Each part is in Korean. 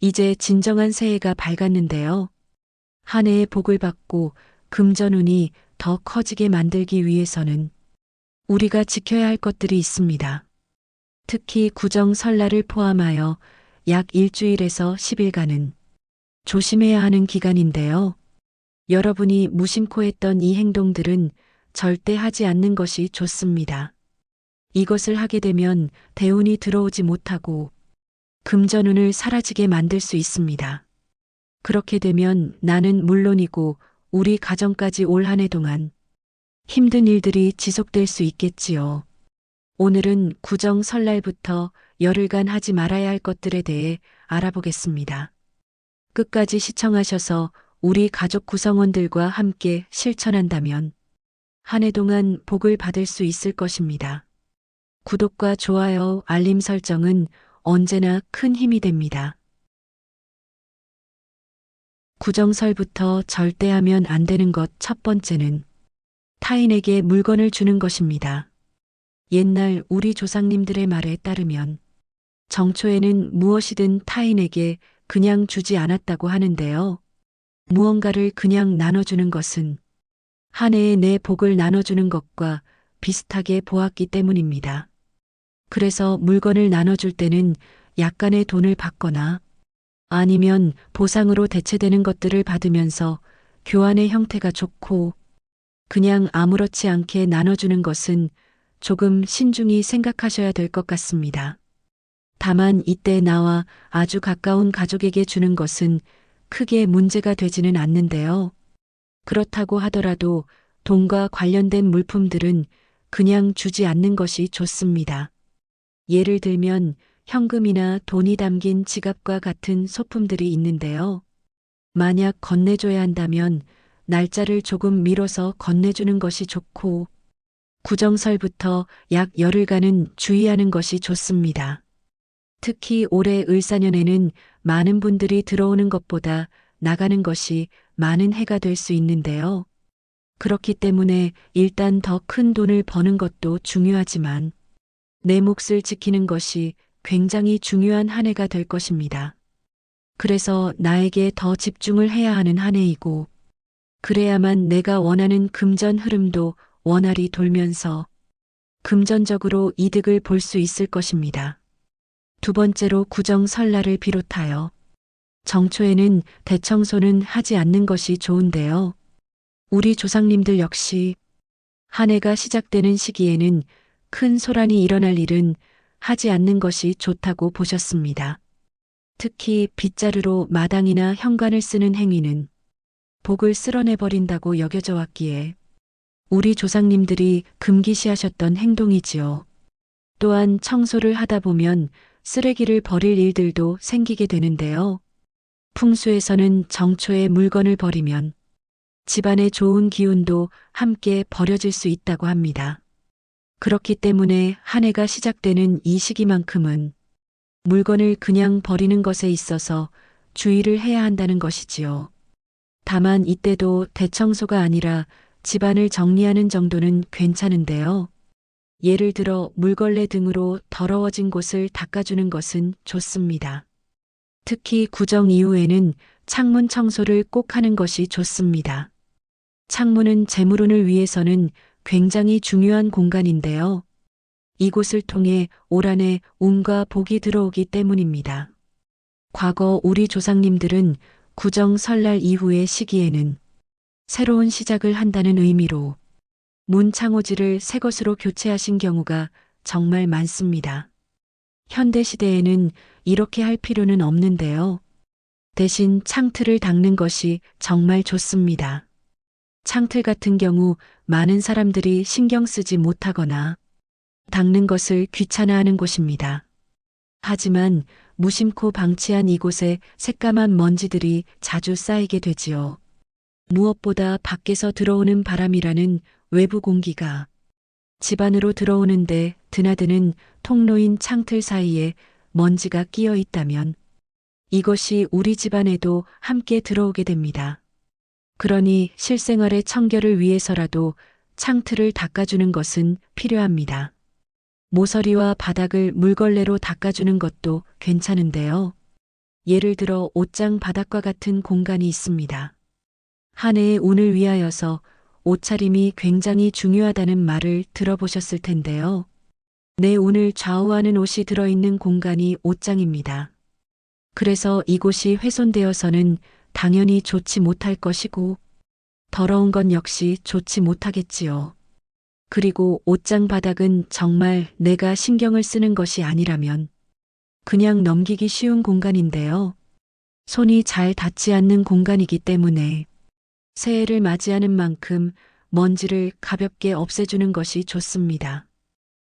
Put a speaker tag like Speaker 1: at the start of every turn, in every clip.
Speaker 1: 이제 진정한 새해가 밝았는데요. 한 해의 복을 받고 금전운이 더 커지게 만들기 위해서는 우리가 지켜야 할 것들이 있습니다. 특히 구정 설날을 포함하여 약 일주일에서 10일간은 조심해야 하는 기간인데요. 여러분이 무심코 했던 이 행동들은 절대 하지 않는 것이 좋습니다. 이것을 하게 되면 대운이 들어오지 못하고 금전운을 사라지게 만들 수 있습니다. 그렇게 되면 나는 물론이고 우리 가정까지 올 한 해 동안 힘든 일들이 지속될 수 있겠지요. 오늘은 구정 설날부터 열흘간 하지 말아야 할 것들에 대해 알아보겠습니다. 끝까지 시청하셔서 우리 가족 구성원들과 함께 실천한다면 한 해 동안 복을 받을 수 있을 것입니다. 구독과 좋아요, 알림 설정은 언제나 큰 힘이 됩니다. 구정설부터 절대 하면 안 되는 것 첫 번째는 타인에게 물건을 주는 것입니다. 옛날 우리 조상님들의 말에 따르면 정초에는 무엇이든 타인에게 그냥 주지 않았다고 하는데요. 무언가를 그냥 나눠주는 것은 한 해에 내 복을 나눠주는 것과 비슷하게 보았기 때문입니다. 그래서 물건을 나눠줄 때는 약간의 돈을 받거나 아니면 보상으로 대체되는 것들을 받으면서 교환의 형태가 좋고 그냥 아무렇지 않게 나눠주는 것은 조금 신중히 생각하셔야 될 것 같습니다. 다만 이때 나와 아주 가까운 가족에게 주는 것은 크게 문제가 되지는 않는데요. 그렇다고 하더라도 돈과 관련된 물품들은 그냥 주지 않는 것이 좋습니다. 예를 들면 현금이나 돈이 담긴 지갑과 같은 소품들이 있는데요. 만약 건네줘야 한다면 날짜를 조금 미뤄서 건네주는 것이 좋고 구정설부터 약 열흘간은 주의하는 것이 좋습니다. 특히 올해 을사년에는 많은 분들이 들어오는 것보다 나가는 것이 많은 해가 될 수 있는데요. 그렇기 때문에 일단 더 큰 돈을 버는 것도 중요하지만 내 몫을 지키는 것이 굉장히 중요한 한 해가 될 것입니다. 그래서 나에게 더 집중을 해야 하는 한 해이고 그래야만 내가 원하는 금전 흐름도 원활히 돌면서 금전적으로 이득을 볼 수 있을 것입니다. 두 번째로 구정 설날을 비롯하여 정초에는 대청소는 하지 않는 것이 좋은데요. 우리 조상님들 역시 한 해가 시작되는 시기에는 큰 소란이 일어날 일은 하지 않는 것이 좋다고 보셨습니다. 특히 빗자루로 마당이나 현관을 쓰는 행위는 복을 쓸어내버린다고 여겨져 왔기에 우리 조상님들이 금기시하셨던 행동이지요. 또한 청소를 하다 보면 쓰레기를 버릴 일들도 생기게 되는데요. 풍수에서는 정초에 물건을 버리면 집안의 좋은 기운도 함께 버려질 수 있다고 합니다. 그렇기 때문에 한 해가 시작되는 이 시기만큼은 물건을 그냥 버리는 것에 있어서 주의를 해야 한다는 것이지요. 다만 이때도 대청소가 아니라 집안을 정리하는 정도는 괜찮은데요. 예를 들어 물걸레 등으로 더러워진 곳을 닦아주는 것은 좋습니다. 특히 구정 이후에는 창문 청소를 꼭 하는 것이 좋습니다. 창문은 재물운을 위해서는 굉장히 중요한 공간인데요. 이곳을 통해 올 한 해 운과 복이 들어오기 때문입니다. 과거 우리 조상님들은 구정 설날 이후의 시기에는 새로운 시작을 한다는 의미로 문 창호지를 새 것으로 교체하신 경우가 정말 많습니다. 현대 시대에는 이렇게 할 필요는 없는데요. 대신 창틀을 닦는 것이 정말 좋습니다. 창틀 같은 경우 많은 사람들이 신경 쓰지 못하거나 닦는 것을 귀찮아하는 곳입니다. 하지만 무심코 방치한 이곳에 새까만 먼지들이 자주 쌓이게 되지요. 무엇보다 밖에서 들어오는 바람이라는 외부 공기가 집 안으로 들어오는데 드나드는 통로인 창틀 사이에 먼지가 끼어 있다면 이것이 우리 집안에도 함께 들어오게 됩니다. 그러니 실생활의 청결을 위해서라도 창틀을 닦아주는 것은 필요합니다. 모서리와 바닥을 물걸레로 닦아주는 것도 괜찮은데요. 예를 들어 옷장 바닥과 같은 공간이 있습니다. 한 해의 운을 위하여서 옷차림이 굉장히 중요하다는 말을 들어보셨을 텐데요. 내 운을 좌우하는 옷이 들어있는 공간이 옷장입니다. 그래서 이곳이 훼손되어서는 당연히 좋지 못할 것이고 더러운 건 역시 좋지 못하겠지요. 그리고 옷장 바닥은 정말 내가 신경을 쓰는 것이 아니라면 그냥 넘기기 쉬운 공간인데요. 손이 잘 닿지 않는 공간이기 때문에 새해를 맞이하는 만큼 먼지를 가볍게 없애주는 것이 좋습니다.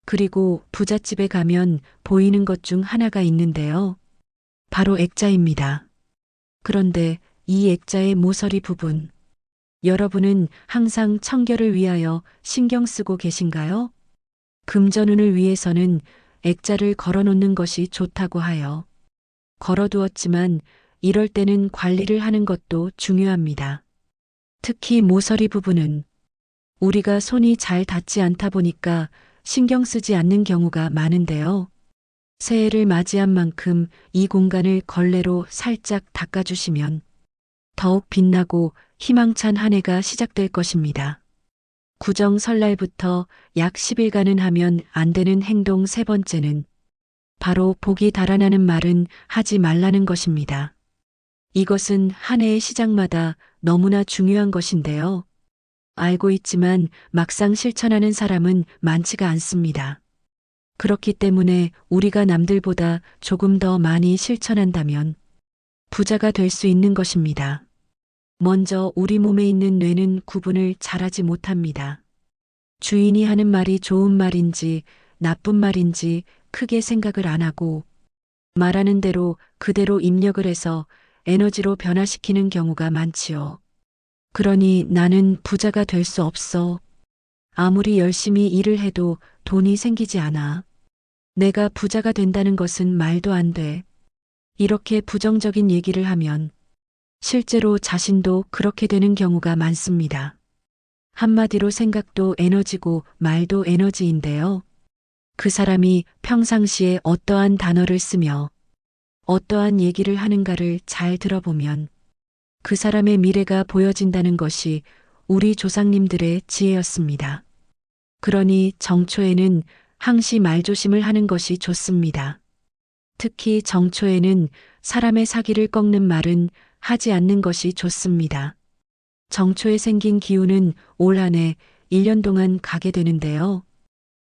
Speaker 1: 그리고 부잣집에 가면 보이는 것 중 하나가 있는데요. 바로 액자입니다. 그런데 이 액자의 모서리 부분, 여러분은 항상 청결을 위하여 신경 쓰고 계신가요? 금전운을 위해서는 액자를 걸어놓는 것이 좋다고 하여 걸어두었지만 이럴 때는 관리를 하는 것도 중요합니다. 특히 모서리 부분은 우리가 손이 잘 닿지 않다 보니까 신경 쓰지 않는 경우가 많은데요. 새해를 맞이한 만큼 이 공간을 걸레로 살짝 닦아주시면 더욱 빛나고 희망찬 한 해가 시작될 것입니다. 구정 설날부터 약 10일간은 하면 안 되는 행동 세 번째는 바로 복이 달아나는 말은 하지 말라는 것입니다. 이것은 한 해의 시작마다 너무나 중요한 것인데요. 알고 있지만 막상 실천하는 사람은 많지가 않습니다. 그렇기 때문에 우리가 남들보다 조금 더 많이 실천한다면 부자가 될 수 있는 것입니다. 먼저 우리 몸에 있는 뇌는 구분을 잘하지 못합니다. 주인이 하는 말이 좋은 말인지 나쁜 말인지 크게 생각을 안 하고 말하는 대로 그대로 입력을 해서 에너지로 변화시키는 경우가 많지요. 그러니 나는 부자가 될 수 없어. 아무리 열심히 일을 해도 돈이 생기지 않아. 내가 부자가 된다는 것은 말도 안 돼. 이렇게 부정적인 얘기를 하면 실제로 자신도 그렇게 되는 경우가 많습니다. 한마디로 생각도 에너지고 말도 에너지인데요. 그 사람이 평상시에 어떠한 단어를 쓰며 어떠한 얘기를 하는가를 잘 들어보면 그 사람의 미래가 보여진다는 것이 우리 조상님들의 지혜였습니다. 그러니 정초에는 항시 말조심을 하는 것이 좋습니다. 특히 정초에는 사람의 사기를 꺾는 말은 하지 않는 것이 좋습니다. 정초에 생긴 기운은 올 한 해 1년 동안 가게 되는데요.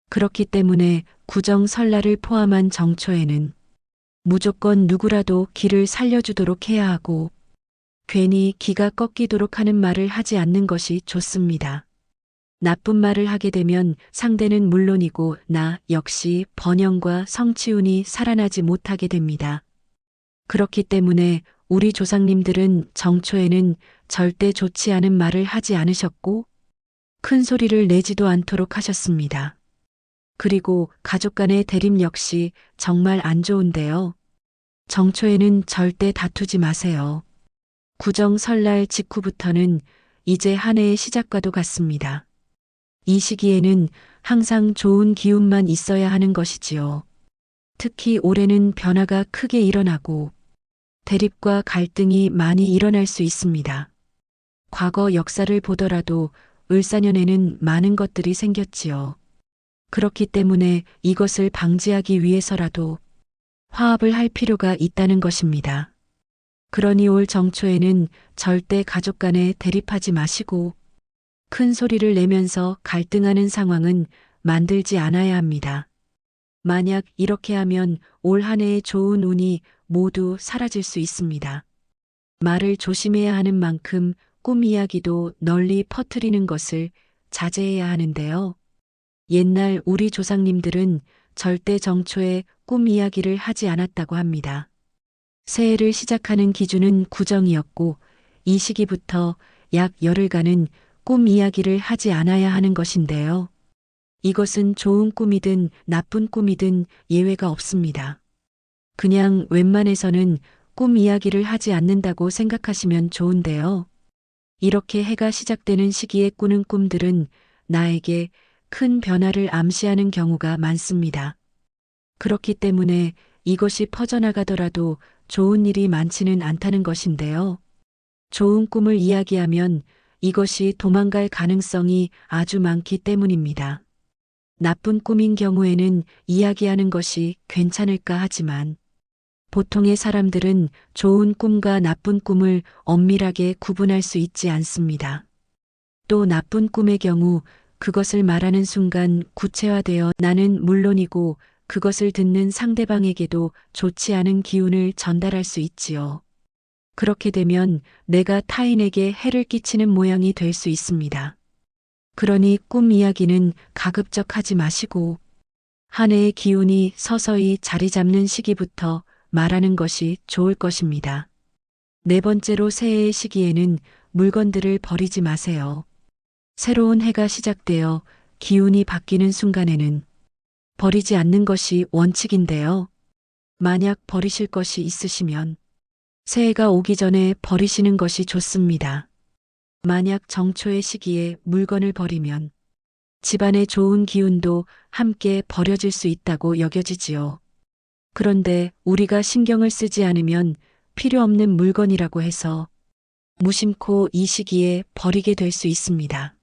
Speaker 1: 그렇기 때문에 구정 설날을 포함한 정초에는 무조건 누구라도 기를 살려주도록 해야 하고 괜히 기가 꺾이도록 하는 말을 하지 않는 것이 좋습니다. 나쁜 말을 하게 되면 상대는 물론이고 나 역시 번영과 성취운이 살아나지 못하게 됩니다. 그렇기 때문에 우리 조상님들은 정초에는 절대 좋지 않은 말을 하지 않으셨고 큰 소리를 내지도 않도록 하셨습니다. 그리고 가족 간의 대립 역시 정말 안 좋은데요. 정초에는 절대 다투지 마세요. 구정 설날 직후부터는 이제 한 해의 시작과도 같습니다. 이 시기에는 항상 좋은 기운만 있어야 하는 것이지요. 특히 올해는 변화가 크게 일어나고 대립과 갈등이 많이 일어날 수 있습니다. 과거 역사를 보더라도 을사년에는 많은 것들이 생겼지요. 그렇기 때문에 이것을 방지하기 위해서라도 화합을 할 필요가 있다는 것입니다. 그러니 올 정초에는 절대 가족 간에 대립하지 마시고 큰 소리를 내면서 갈등하는 상황은 만들지 않아야 합니다. 만약 이렇게 하면 올 한 해의 좋은 운이 모두 사라질 수 있습니다. 말을 조심해야 하는 만큼 꿈 이야기도 널리 퍼뜨리는 것을 자제해야 하는데요. 옛날 우리 조상님들은 절대 정초에 꿈 이야기를 하지 않았다고 합니다. 새해를 시작하는 기준은 구정이었고 이 시기부터 약 열흘간은 꿈 이야기를 하지 않아야 하는 것인데요. 이것은 좋은 꿈이든 나쁜 꿈이든 예외가 없습니다. 그냥 웬만해서는 꿈 이야기를 하지 않는다고 생각하시면 좋은데요. 이렇게 해가 시작되는 시기에 꾸는 꿈들은 나에게 큰 변화를 암시하는 경우가 많습니다. 그렇기 때문에 이것이 퍼져나가더라도 좋은 일이 많지는 않다는 것인데요. 좋은 꿈을 이야기하면 이것이 도망갈 가능성이 아주 많기 때문입니다. 나쁜 꿈인 경우에는 이야기하는 것이 괜찮을까 하지만 보통의 사람들은 좋은 꿈과 나쁜 꿈을 엄밀하게 구분할 수 있지 않습니다. 또 나쁜 꿈의 경우 그것을 말하는 순간 구체화되어 나는 물론이고 그것을 듣는 상대방에게도 좋지 않은 기운을 전달할 수 있지요. 그렇게 되면 내가 타인에게 해를 끼치는 모양이 될 수 있습니다. 그러니 꿈 이야기는 가급적 하지 마시고 한 해의 기운이 서서히 자리 잡는 시기부터 말하는 것이 좋을 것입니다. 네 번째로 새해의 시기에는 물건들을 버리지 마세요. 새로운 해가 시작되어 기운이 바뀌는 순간에는 버리지 않는 것이 원칙인데요. 만약 버리실 것이 있으시면 새해가 오기 전에 버리시는 것이 좋습니다. 만약 정초의 시기에 물건을 버리면 집안의 좋은 기운도 함께 버려질 수 있다고 여겨지지요. 그런데 우리가 신경을 쓰지 않으면 필요 없는 물건이라고 해서 무심코 이 시기에 버리게 될 수 있습니다.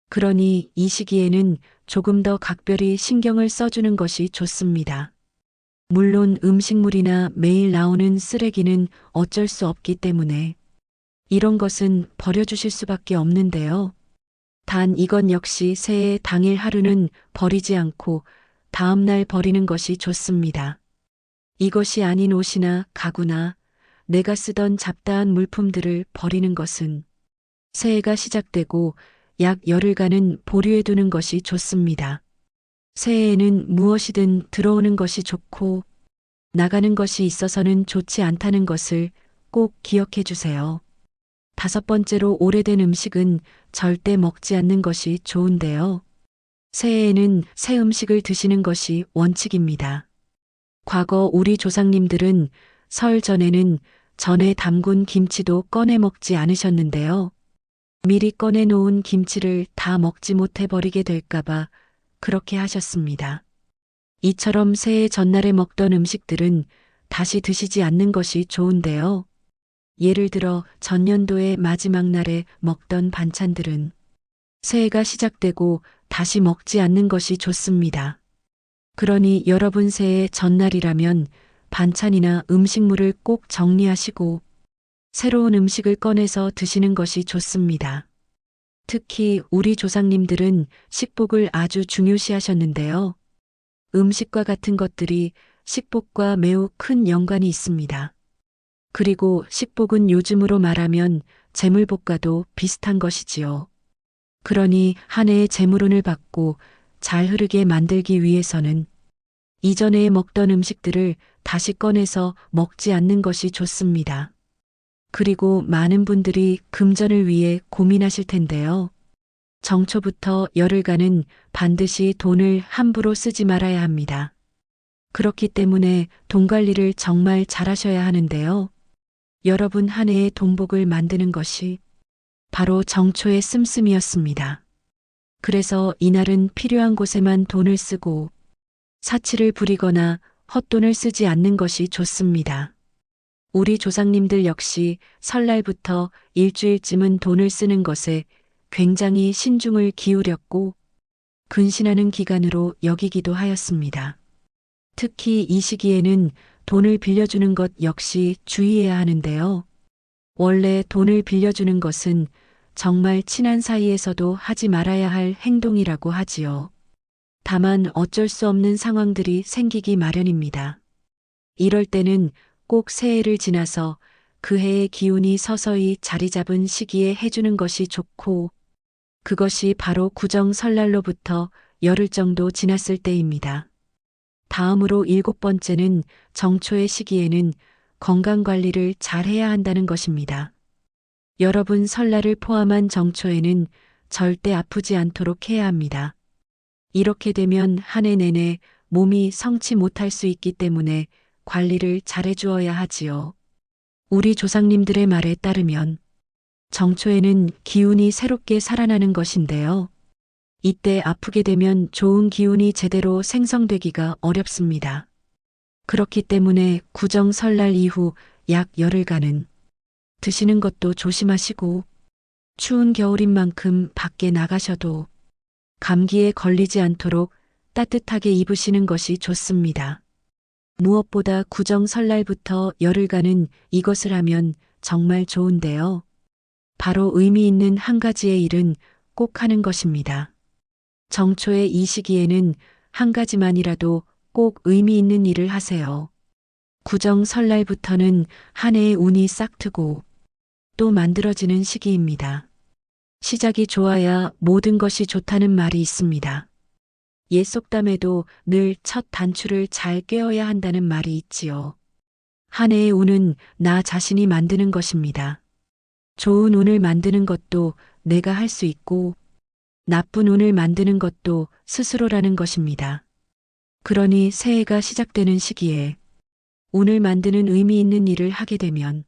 Speaker 1: 그러니 이 시기에는 조금 더 각별히 신경을 써주는 것이 좋습니다. 물론 음식물이나 매일 나오는 쓰레기는 어쩔 수 없기 때문에 이런 것은 버려주실 수밖에 없는데요. 단 이건 역시 새해 당일 하루는 버리지 않고 다음날 버리는 것이 좋습니다. 이것이 아닌 옷이나 가구나 내가 쓰던 잡다한 물품들을 버리는 것은 새해가 시작되고 약 열흘간은 보류해 두는 것이 좋습니다. 새해에는 무엇이든 들어오는 것이 좋고 나가는 것이 있어서는 좋지 않다는 것을 꼭 기억해 주세요. 다섯 번째로 오래된 음식은 절대 먹지 않는 것이 좋은데요. 새해에는 새 음식을 드시는 것이 원칙입니다. 과거 우리 조상님들은 설 전에는 전에 담근 김치도 꺼내 먹지 않으셨는데요. 미리 꺼내 놓은 김치를 다 먹지 못해 버리게 될까봐 그렇게 하셨습니다. 이처럼 새해 전날에 먹던 음식들은 다시 드시지 않는 것이 좋은데요. 예를 들어 전년도의 마지막 날에 먹던 반찬들은 새해가 시작되고 다시 먹지 않는 것이 좋습니다. 그러니 여러분 새해 전날이라면 반찬이나 음식물을 꼭 정리하시고 새로운 음식을 꺼내서 드시는 것이 좋습니다. 특히 우리 조상님들은 식복을 아주 중요시하셨는데요. 음식과 같은 것들이 식복과 매우 큰 연관이 있습니다. 그리고 식복은 요즘으로 말하면 재물복과도 비슷한 것이지요. 그러니 한 해의 재물운을 받고 잘 흐르게 만들기 위해서는 이전에 먹던 음식들을 다시 꺼내서 먹지 않는 것이 좋습니다. 그리고 많은 분들이 금전을 위해 고민하실 텐데요. 정초부터 열흘간은 반드시 돈을 함부로 쓰지 말아야 합니다. 그렇기 때문에 돈 관리를 정말 잘하셔야 하는데요. 여러분 한 해의 돈복을 만드는 것이 바로 정초의 씀씀이었습니다. 그래서 이날은 필요한 곳에만 돈을 쓰고 사치를 부리거나 헛돈을 쓰지 않는 것이 좋습니다. 우리 조상님들 역시 설날부터 일주일쯤은 돈을 쓰는 것에 굉장히 신중을 기울였고 근신하는 기간으로 여기기도 하였습니다. 특히 이 시기에는 돈을 빌려주는 것 역시 주의해야 하는데요. 원래 돈을 빌려주는 것은 정말 친한 사이에서도 하지 말아야 할 행동이라고 하지요. 다만 어쩔 수 없는 상황들이 생기기 마련입니다. 이럴 때는 꼭 새해를 지나서 그 해의 기운이 서서히 자리 잡은 시기에 해주는 것이 좋고 그것이 바로 구정 설날로부터 열흘 정도 지났을 때입니다. 다음으로 일곱 번째는 정초의 시기에는 건강관리를 잘 해야 한다는 것입니다. 여러분 설날을 포함한 정초에는 절대 아프지 않도록 해야 합니다. 이렇게 되면 한 해 내내 몸이 성치 못할 수 있기 때문에 관리를 잘해 주어야 하지요. 우리 조상님들의 말에 따르면 정초에는 기운이 새롭게 살아나는 것인데요. 이때 아프게 되면 좋은 기운이 제대로 생성되기가 어렵습니다. 그렇기 때문에 구정 설날 이후 약 열흘간은 드시는 것도 조심하시고 추운 겨울인 만큼 밖에 나가셔도 감기에 걸리지 않도록 따뜻하게 입으시는 것이 좋습니다. 무엇보다 구정 설날부터 열흘간은 이것을 하면 정말 좋은데요. 바로 의미 있는 한 가지의 일은 꼭 하는 것입니다. 정초의 이 시기에는 한 가지만이라도 꼭 의미 있는 일을 하세요. 구정 설날부터는 한 해의 운이 싹트고 또 만들어지는 시기입니다. 시작이 좋아야 모든 것이 좋다는 말이 있습니다. 옛 속담에도 늘 첫 단추를 잘 꿰어야 한다는 말이 있지요. 한 해의 운은 나 자신이 만드는 것입니다. 좋은 운을 만드는 것도 내가 할 수 있고 나쁜 운을 만드는 것도 스스로라는 것입니다. 그러니 새해가 시작되는 시기에 운을 만드는 의미 있는 일을 하게 되면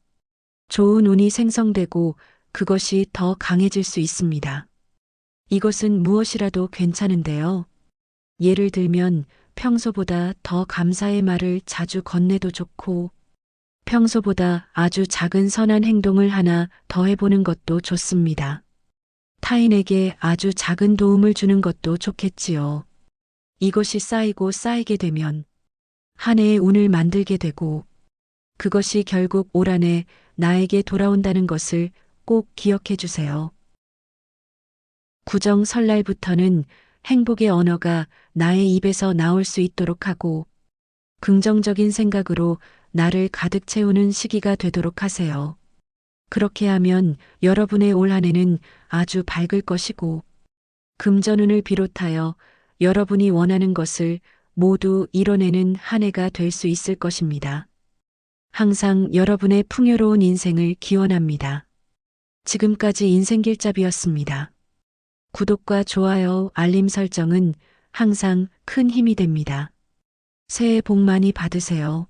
Speaker 1: 좋은 운이 생성되고 그것이 더 강해질 수 있습니다. 이것은 무엇이라도 괜찮은데요. 예를 들면 평소보다 더 감사의 말을 자주 건네도 좋고 평소보다 아주 작은 선한 행동을 하나 더 해보는 것도 좋습니다. 타인에게 아주 작은 도움을 주는 것도 좋겠지요. 이것이 쌓이고 쌓이게 되면 한 해의 운을 만들게 되고 그것이 결국 올 한 해 나에게 돌아온다는 것을 꼭 기억해 주세요. 구정 설날부터는 행복의 언어가 나의 입에서 나올 수 있도록 하고 긍정적인 생각으로 나를 가득 채우는 시기가 되도록 하세요. 그렇게 하면 여러분의 올 한 해는 아주 밝을 것이고 금전운을 비롯하여 여러분이 원하는 것을 모두 이뤄내는 한 해가 될 수 있을 것입니다. 항상 여러분의 풍요로운 인생을 기원합니다. 지금까지 인생길잡이였습니다. 구독과 좋아요, 알림 설정은 항상 큰 힘이 됩니다. 새해 복 많이 받으세요.